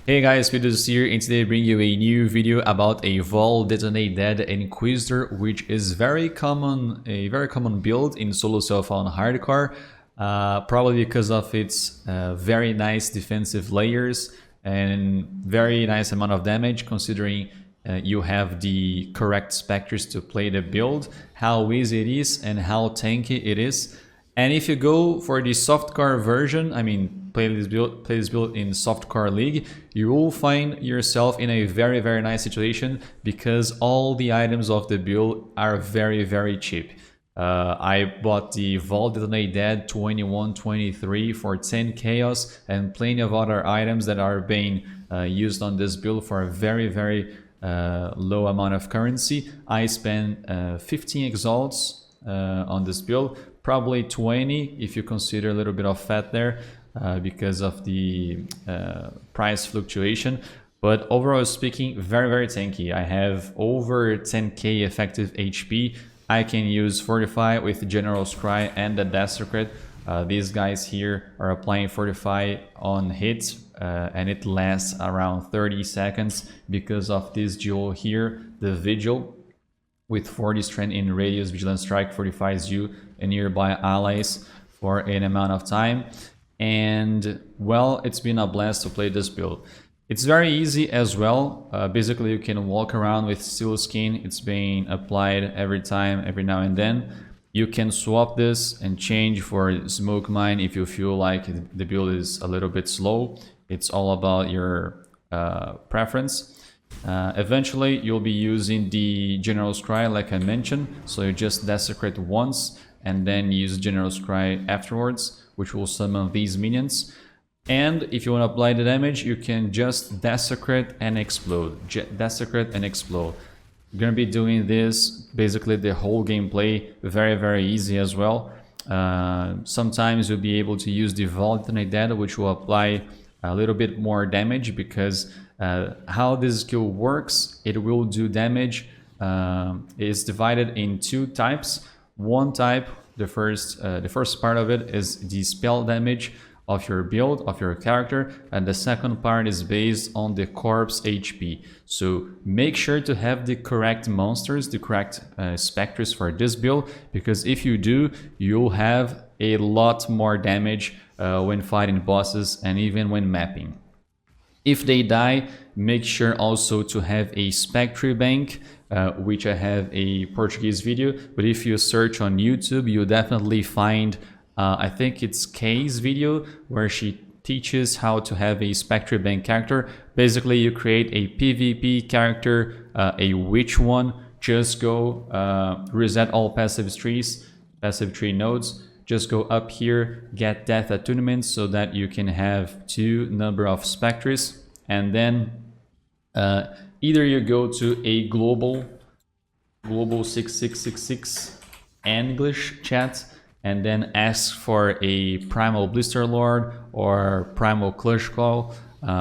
Hey guys, Speedoz here, and today I bring you a new video about a Detonate Dead Inquisitor, which is a very common build in solo self-found hardcore, probably because of its very nice defensive layers and very nice amount of damage, considering you have the correct specters to play the build, how easy it is and how tanky it is. And if you go for the softcore version, I mean, play this build in softcore league, you will find yourself in a very nice situation because all the items of the build are very cheap. I bought the Detonate Dead 2123 for 10 chaos and plenty of other items that are being used on this build for a very low amount of currency. I spent 15 exalts on this build, probably 20 if you consider a little bit of fat there because of the price fluctuation. But overall speaking, very tanky. I have over 10k effective HP. I can use Fortify with General Scry and the Desecrate. These guys here are applying Fortify on hit and it lasts around 30 seconds because of this duel here, the Vigil. With 40 strength in radius, Vigilant Strike fortifies you and nearby allies for an amount of time. And well, it's been a blast to play this build. It's very easy as well. Basically, you can walk around with Steel Skin. It's being applied every now and then. You can swap this and change for Smoke Mine if you feel like the build is a little bit slow. It's all about your preference. Eventually you'll be using the General Scry like I mentioned, so you just Desecrate once and then use General Scry afterwards, which will summon these minions. And if you want to apply the damage, you can just Desecrate and Explode. Desecrate and Explode. You're gonna be doing this basically the whole gameplay, very easy as well. Sometimes you'll be able to use the Detonate Dead, which will apply a little bit more damage because how this skill works, it will do damage, is divided in two types. One type, the first part of it is the spell damage of your build, of your character, and the second part is based on the corpse HP. So make sure to have the correct monsters, the correct specters for this build, because if you do, you'll have a lot more damage when fighting bosses and even when mapping. If they die, make sure also to have a Spectre Bank, which I have a Portuguese video, but if you search on YouTube, you'll definitely find, I think it's Kay's video, where she teaches how to have a Spectre Bank character. Basically, you create a PvP character, a witch one, just go reset all passive tree nodes, just go up here, get death attunements so that you can have two number of spectres, and then either you go to a global 6666 English chat and then ask for a Primal Blister Lord or Primal Clutch Claw,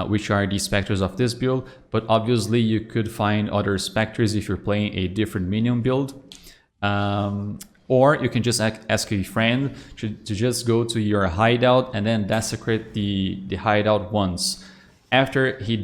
which are the specters of this build, but obviously you could find other specters if you're playing a different minion build. Or you can just ask a friend to just go to your hideout and then desecrate the hideout once. After he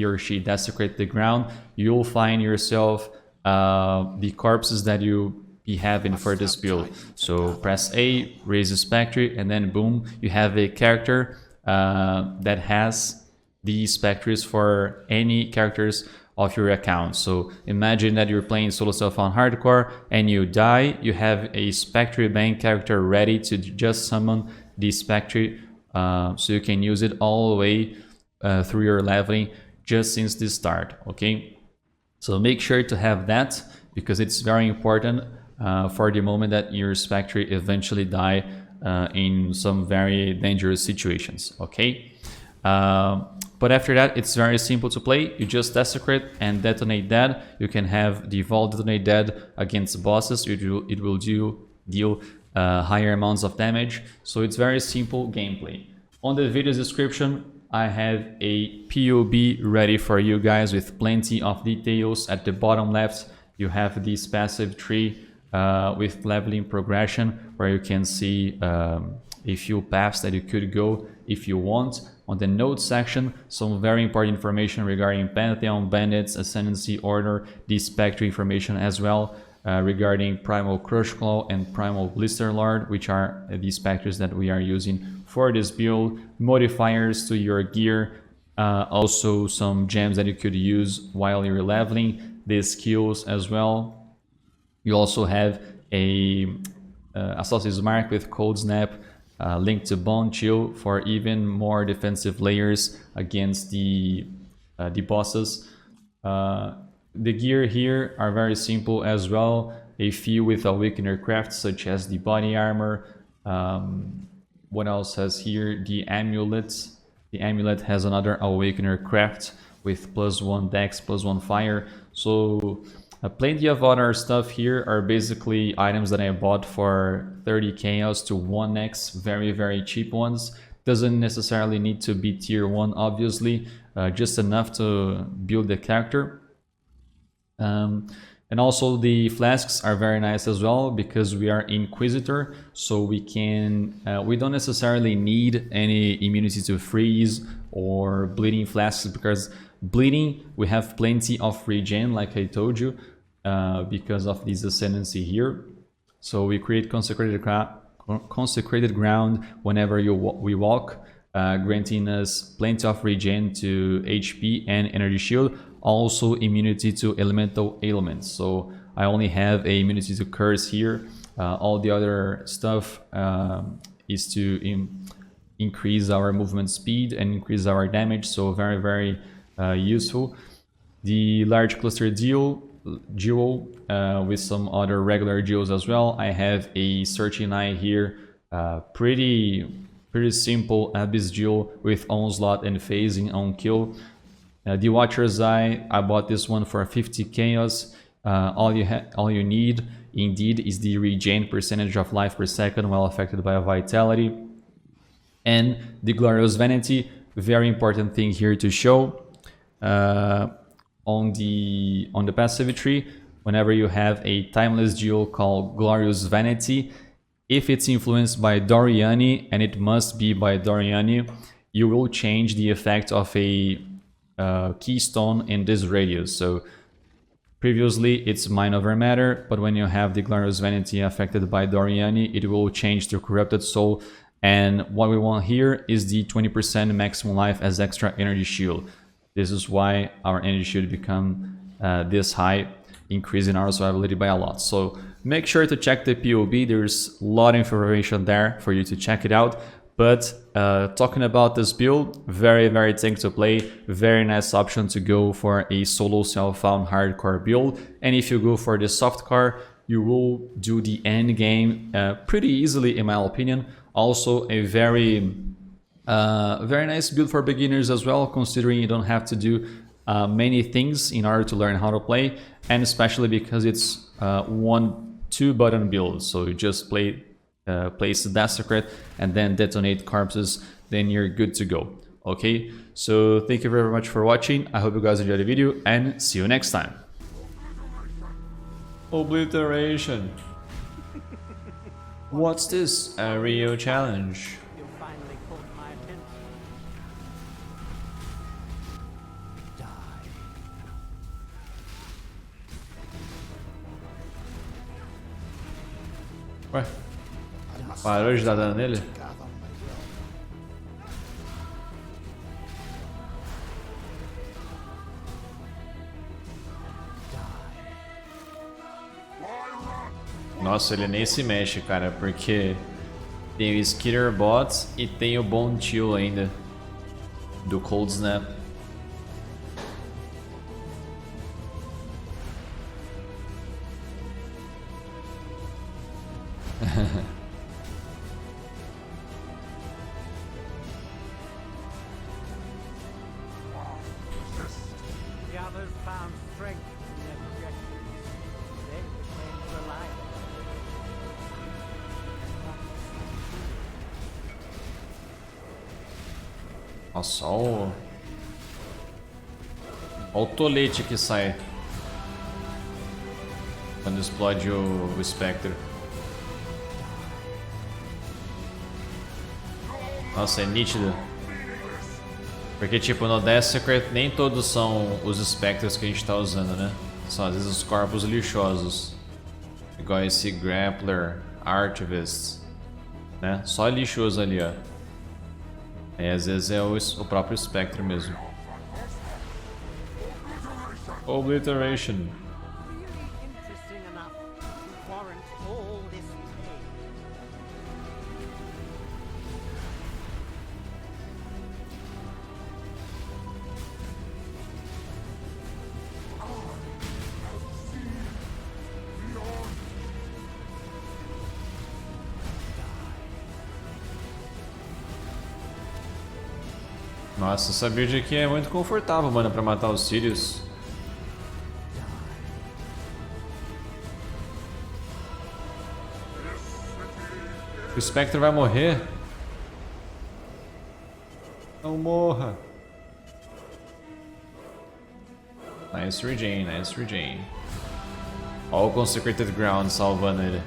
or she desecrate the ground, you'll find yourself the corpses that you be having for this build. So press A, raise the spectre, and then boom, you have a character that has the specters for any characters of your account. So imagine that you're playing solo self-found hardcore and you die, you have a Spectre Bank character ready to just summon the Spectre, so you can use it all the way through your leveling just since the start, okay? So make sure to have that because it's very important for the moment that your Spectre eventually die in some very dangerous situations, okay? But after that, it's very simple to play. You just Desecrate and Detonate Dead. You can have the Detonate Dead against bosses. It will deal higher amounts of damage. So it's very simple gameplay. On the video description, I have a PoB ready for you guys with plenty of details. At the bottom left, you have this passive tree with leveling progression where you can see a few paths that you could go if you want. On the notes section, some very important information regarding Pantheon, Bandits, Ascendancy, Order, the Spectre information as well, regarding Primal Crushclaw and Primal Blister Lord, which are the Spectres that we are using for this build, modifiers to your gear, also some gems that you could use while you're leveling, the skills as well. You also have a Sausage Mark with Cold Snap, linked to Bone Chill for even more defensive layers against the bosses. The gear here are very simple as well, a few with Awakener crafts such as the body armor. What else has here? The amulets. The amulet has another Awakener craft with +1 dex, +1 fire. So plenty of other stuff here are basically items that I bought for 30 chaos to 1x, very cheap ones. Doesn't necessarily need to be tier 1 obviously, just enough to build the character. And also the flasks are very nice as well because we are Inquisitor, so we don't necessarily need any immunity to freeze or bleeding flasks, because bleeding we have plenty of regen like I told you, because of this ascendancy here. So we create consecrated ground whenever we walk, granting us plenty of regen to HP and energy shield, also immunity to elemental ailments. So I only have a immunity to curse here. All the other stuff is to increase our movement speed and increase our damage, so very useful. The large cluster jewel with some other regular jewels as well. I have a searching eye here, pretty simple Abyss jewel with onslaught and phasing on kill. The Watcher's Eye, I bought this one for 50 chaos. All you need indeed is the regen percentage of life per second while affected by a vitality. And the Glorious Vanity, very important thing here to show. On the passive tree, whenever you have a timeless jewel called Glorious Vanity, if it's influenced by Doriani, and it must be by Doriani, you will change the effect of a keystone in this radius. So previously it's mind over matter, but when you have the Glorious Vanity affected by Doriani, it will change to Corrupted Soul. And what we want here is the 20% maximum life as extra energy shield. This is why our energy should become this high, increasing our survivability by a lot. So make sure to check the PoB. There's a lot of information there for you to check it out. But talking about this build, very tank to play, very nice option to go for a solo self-found hardcore build. And if you go for the soft car, you will do the end game pretty easily in my opinion. Also a very nice build for beginners as well, considering you don't have to do many things in order to learn how to play, and especially because it's 1-2 button build. So you just place Desecrate and then detonate corpses, then you're good to go. Okay, so thank you very much for watching. I hope you guys enjoyed the video and see you next time. Obliteration. What's this? A Rio challenge. You finally caught my attention. Die. Ué, parou de dar dano nele? Nossa, ele nem se mexe, cara, porque tem o Skitter Bots e tem o Bone Chill ainda do Cold Snap. The others found strength in their projections. They became reliant. Nossa, olha o tolete que sai quando explode o Spectre. Nossa, é nítido. Porque, tipo, no Desecrate nem todos são os espectros que a gente tá usando, né? São às vezes os corpos lixosos. Igual esse Grappler, Archivist, né? Só lixoso ali, ó. Aí às vezes é o próprio espectro mesmo. Obliteration. Really interesting enough to warrant all this pain. Nossa, essa build aqui é muito confortável, mano, pra matar os Sirus. O espectro vai morrer? Não morra. Nice regen, nice regen. Ó o Consecrated Ground salvando ele.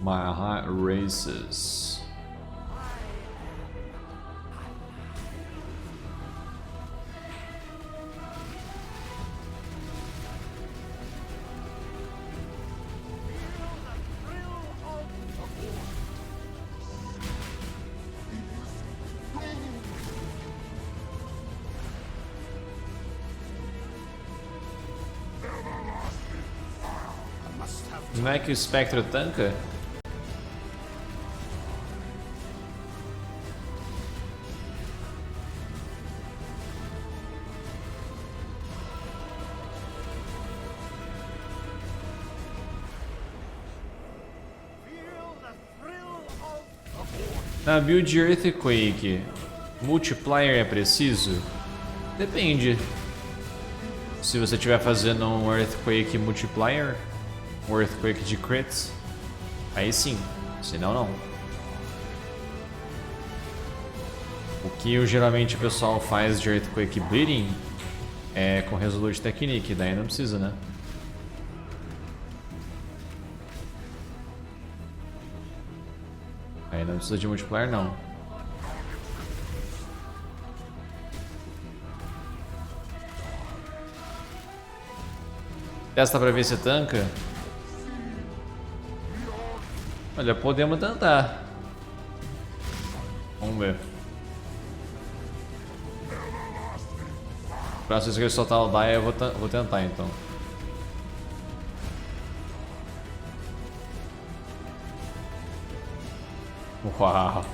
My heart races. Não é que o espectro tanca? Na build Earthquake, multiplier é preciso? Depende. Se você estiver fazendo um Earthquake multiplier, um Earthquake de crits, aí sim, senão não. O que geralmente o pessoal faz de Earthquake Bleeding é com Resolute Technique, daí não precisa, né? Aí não precisa de multiplier não. Testa pra ver se tanca. Olha, podemos tentar. Vamos ver. Próximo que ele soltar o die eu vou tentar então. Uau.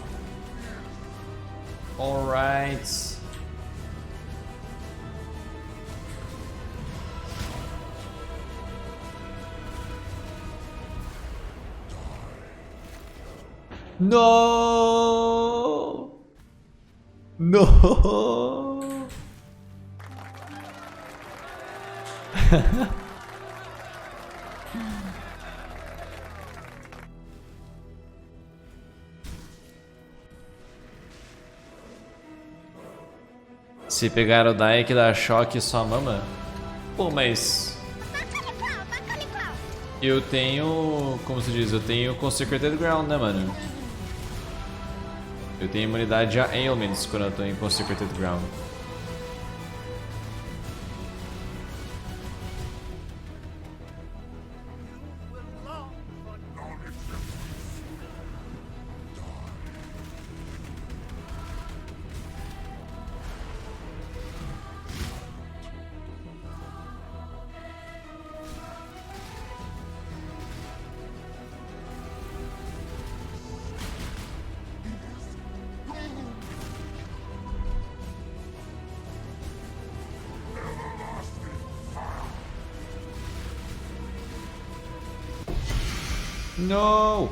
Alright. No! No! Se pegar o die que dá choque só mama? Pô, mas... eu tenho... como se diz? Eu tenho Consecrated Ground, né, mano? Eu tenho imunidade a ailments quando eu tô em Consecrated Ground. No!